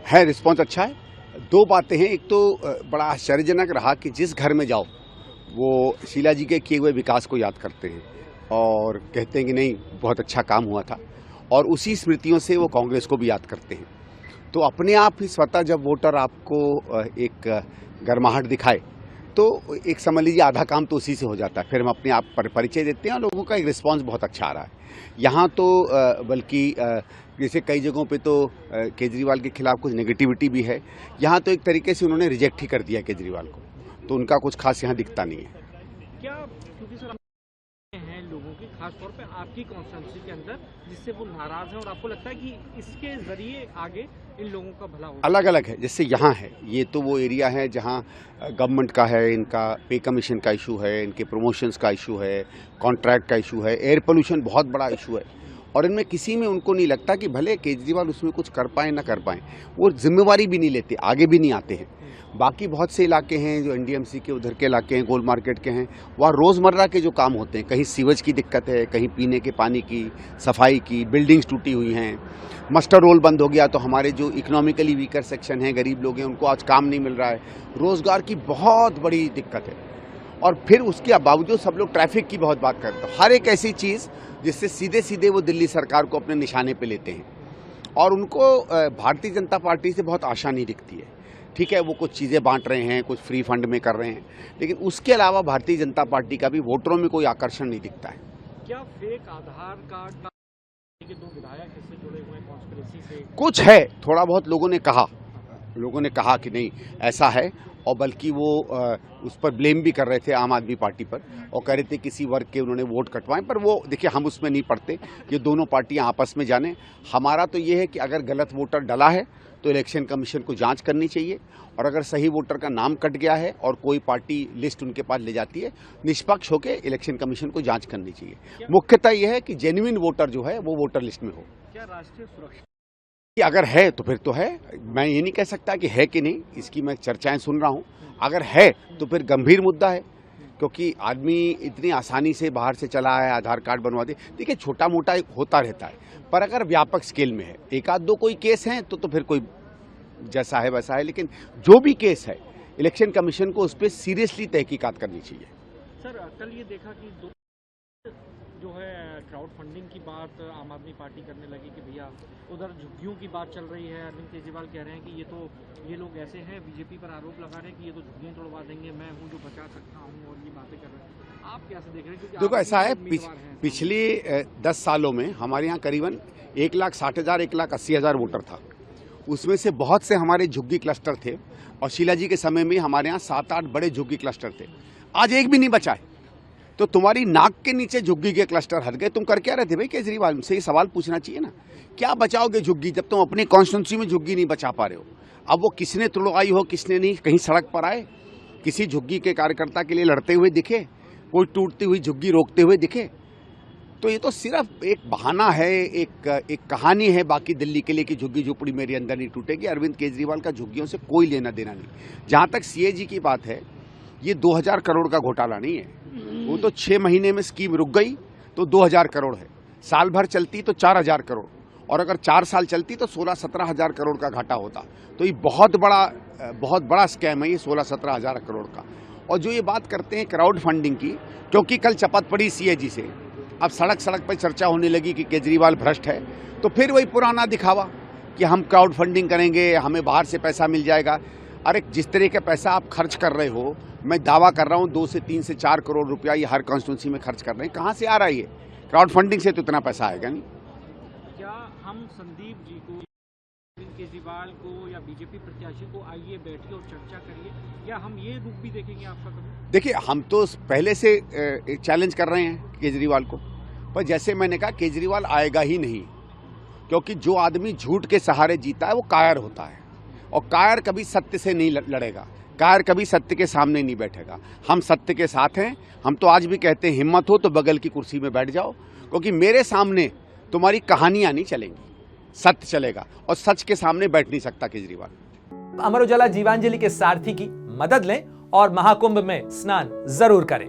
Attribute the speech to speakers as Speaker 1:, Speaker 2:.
Speaker 1: है रिस्पॉन्स अच्छा है। दो बातें हैं, एक तो बड़ा आश्चर्यजनक रहा कि जिस घर में जाओ वो शीला जी के किए हुए विकास को याद करते हैं और कहते हैं कि नहीं बहुत अच्छा काम हुआ था, और उसी स्मृतियों से वो कांग्रेस को भी याद करते हैं। तो अपने आप ही स्वतः जब वोटर आपको एक गर्माहट दिखाए तो एक समझ लीजिए आधा काम तो उसी से हो जाता है। फिर हम अपने आप पर परिचय देते हैं और लोगों का एक रिस्पांस बहुत अच्छा आ रहा है। यहाँ तो बल्कि जैसे कई जगहों पे तो केजरीवाल के खिलाफ कुछ नेगेटिविटी भी है, यहाँ तो एक तरीके से उन्होंने रिजेक्ट ही कर दिया केजरीवाल को, तो उनका कुछ खास यहाँ दिखता नहीं है।
Speaker 2: क्या क्योंकि सर हैं लोगों की खास तौर पे आपकी कॉन्स्टिट्यूंसी के अंदर जिससे वो नाराज हैं और आपको लगता है कि इसके जरिए आगे इन लोगों का भला हो?
Speaker 1: अलग अलग है, जैसे यहाँ है, ये तो वो एरिया है जहाँ गवर्नमेंट का है, इनका पे कमीशन का इशू है, इनके प्रमोशंस का इशू है, कॉन्ट्रैक्ट का इशू है, एयर पोल्यूशन बहुत बड़ा इशू है, और इनमें किसी में उनको नहीं लगता कि भले केजरीवाल उसमें कुछ कर पाए ना कर पाए, वो जिम्मेवारी भी नहीं लेते, आगे भी नहीं आते हैं। बाकी बहुत से इलाके हैं जो एनडीएमसी के उधर के इलाके हैं, गोल मार्केट के हैं, वहाँ रोज़मर्रा के जो काम होते हैं, कहीं सीवेज की दिक्कत है, कहीं पीने के पानी की, सफाई की, बिल्डिंग्स टूटी हुई हैं, मस्टर रोल बंद हो गया, तो हमारे जो इकोनॉमिकली वीकर सेक्शन हैं, गरीब लोग हैं, उनको आज काम नहीं मिल रहा है, रोज़गार की बहुत बड़ी दिक्कत है। और फिर उसके बावजूद सब लोग ट्रैफिक की बहुत बात करते हैं। हर एक ऐसी चीज़ जिससे सीधे सीधे वो दिल्ली सरकार को अपने निशाने पे लेते हैं, और उनको भारतीय जनता पार्टी से बहुत आशा नहीं दिखती है। ठीक है, वो कुछ चीज़ें बांट रहे हैं, कुछ फ्री फंड में कर रहे हैं, लेकिन उसके अलावा भारतीय जनता पार्टी का भी वोटरों में कोई आकर्षण नहीं दिखता है।
Speaker 2: क्या फेक आधार कार्ड का के दो विधायक इससे जुड़े हुए कॉन्स्पिरेसी से
Speaker 1: कुछ है, थोड़ा बहुत लोगों ने कहा कि नहीं ऐसा है, और बल्कि वो उस पर ब्लेम भी कर रहे थे आम आदमी पार्टी पर, और कह रहे थे किसी वर्ग के उन्होंने वोट कटवाए। पर वो देखिए, हम उसमें नहीं पड़ते, ये दोनों पार्टियां आपस में जाने। हमारा तो ये है कि अगर गलत वोटर डला है तो इलेक्शन कमीशन को जांच करनी चाहिए, और अगर सही वोटर का नाम कट गया है और कोई पार्टी लिस्ट उनके पास ले जाती है, निष्पक्ष होकर इलेक्शन कमीशन को जांच करनी चाहिए। मुख्यतः यह है कि जेन्युइन वोटर जो है वो वोटर लिस्ट में हो।
Speaker 2: क्या राष्ट्रीय सुरक्षा
Speaker 1: अगर है तो फिर तो है, मैं ये नहीं कह सकता कि है कि नहीं, इसकी मैं चर्चाएं सुन रहा हूं। अगर है तो फिर गंभीर मुद्दा है, क्योंकि आदमी इतनी आसानी से बाहर से चला है, आधार कार्ड बनवा दे। देखिए, छोटा मोटा एक होता रहता है, पर अगर व्यापक स्केल में है, एक आध दो कोई केस हैं तो फिर कोई जैसा है वैसा है, लेकिन जो भी केस है इलेक्शन कमीशन को उस पर सीरियसली तहकीकात करनी चाहिए।
Speaker 2: सर, कल ये देखा कि जो है क्राउड फंडिंग की बात आम आदमी पार्टी करने लगी कि भैया उधर झुग्गियों की बात चल रही है। अरविंद केजरीवाल कह रहे हैं कि ये लोग ऐसे हैं, बीजेपी पर आरोप लगा रहे हैं कि ये तो झुग्गियां तोड़वा देंगे, मैं हूं जो बचा सकता हूं, और ये बातें कर रहे हैं। आप कैसे देख रहे हैं?
Speaker 1: देखो, ऐसा है, पिछले 10 सालों में हमारे यहाँ करीबन 1,60,000 1,80,000 वोटर था। उसमें से बहुत से हमारे झुग्गी क्लस्टर थे, और शीला जी के समय में हमारे यहाँ 7-8 बड़े झुग्गी क्लस्टर थे। आज एक भी नहीं बचा है। तो तुम्हारी नाक के नीचे झुग्गी के क्लस्टर हट गए, तुम कर क्या रहे थे भाई? केजरीवाल से ये सवाल पूछना चाहिए ना, क्या बचाओगे झुग्गी जब तुम अपनी कॉन्स्टिट्यूंसी में झुग्गी नहीं बचा पा रहे हो? अब वो किसने तुड़वाई हो किसने नहीं, कहीं सड़क पर आए, किसी झुग्गी के कार्यकर्ता के लिए लड़ते हुए दिखे, कोई टूटती हुई झुग्गी रोकते हुए दिखे? तो ये तो सिर्फ एक बहाना है, एक कहानी है बाकी दिल्ली के लिए कि झुग्गी झोपड़ी मेरे अंदर नहीं टूटेगी। अरविंद केजरीवाल का झुग्गियों से कोई लेना देना नहीं। जहाँ तक सीएजी की बात है, ये 2000 करोड़ का घोटाला नहीं है, वो तो 6 महीने में स्कीम रुक गई तो 2000 करोड़ है। साल भर चलती तो 4000 करोड़, और अगर 4 साल चलती तो 16-17 हजार करोड़ का घाटा होता। तो ये बहुत बड़ा स्कैम है ये 16-17 हजार करोड़ का। और जो ये बात करते हैं क्राउड फंडिंग की, क्योंकि कल शपथ पड़ी सीएजी से, अब सड़क पर चर्चा होने लगी कि केजरीवाल भ्रष्ट है, तो फिर वही पुराना दिखावा कि हम क्राउड फंडिंग करेंगे, हमें बाहर से पैसा मिल जाएगा। अरे जिस तरह का पैसा आप खर्च कर रहे हो, मैं दावा कर रहा हूँ 2 से 3 से 4 करोड़ रुपया ये हर कॉन्स्टिट्यूंसी में खर्च कर रहे हैं। कहाँ से आ रहा है ये? क्राउड फंडिंग से तो इतना पैसा आएगा नहीं।
Speaker 2: क्या हम संदीप जी को, अरविंद केजरीवाल को या बीजेपी प्रत्याशी को आइए बैठिए और चर्चा करिए, या हम ये रूप भी देखेंगे आपका कभी?
Speaker 1: देखिए, हम तो पहले से चैलेंज कर रहे हैं केजरीवाल को, पर जैसे मैंने कहा केजरीवाल आएगा ही नहीं, क्योंकि जो आदमी झूठ के सहारे जीता है वो कायर होता है, और कायर कभी सत्य से नहीं लड़ेगा, कायर कभी सत्य के सामने नहीं बैठेगा। हम सत्य के साथ हैं। हम तो आज भी कहते हैं हिम्मत हो तो बगल की कुर्सी में बैठ जाओ, क्योंकि मेरे सामने तुम्हारी कहानियां नहीं चलेंगी, सत्य चलेगा, और सच के सामने बैठ नहीं सकता केजरीवाल।
Speaker 3: अमर उजाला जीवांजलि के सारथी की मदद लें और महाकुंभ में स्नान जरूर करें।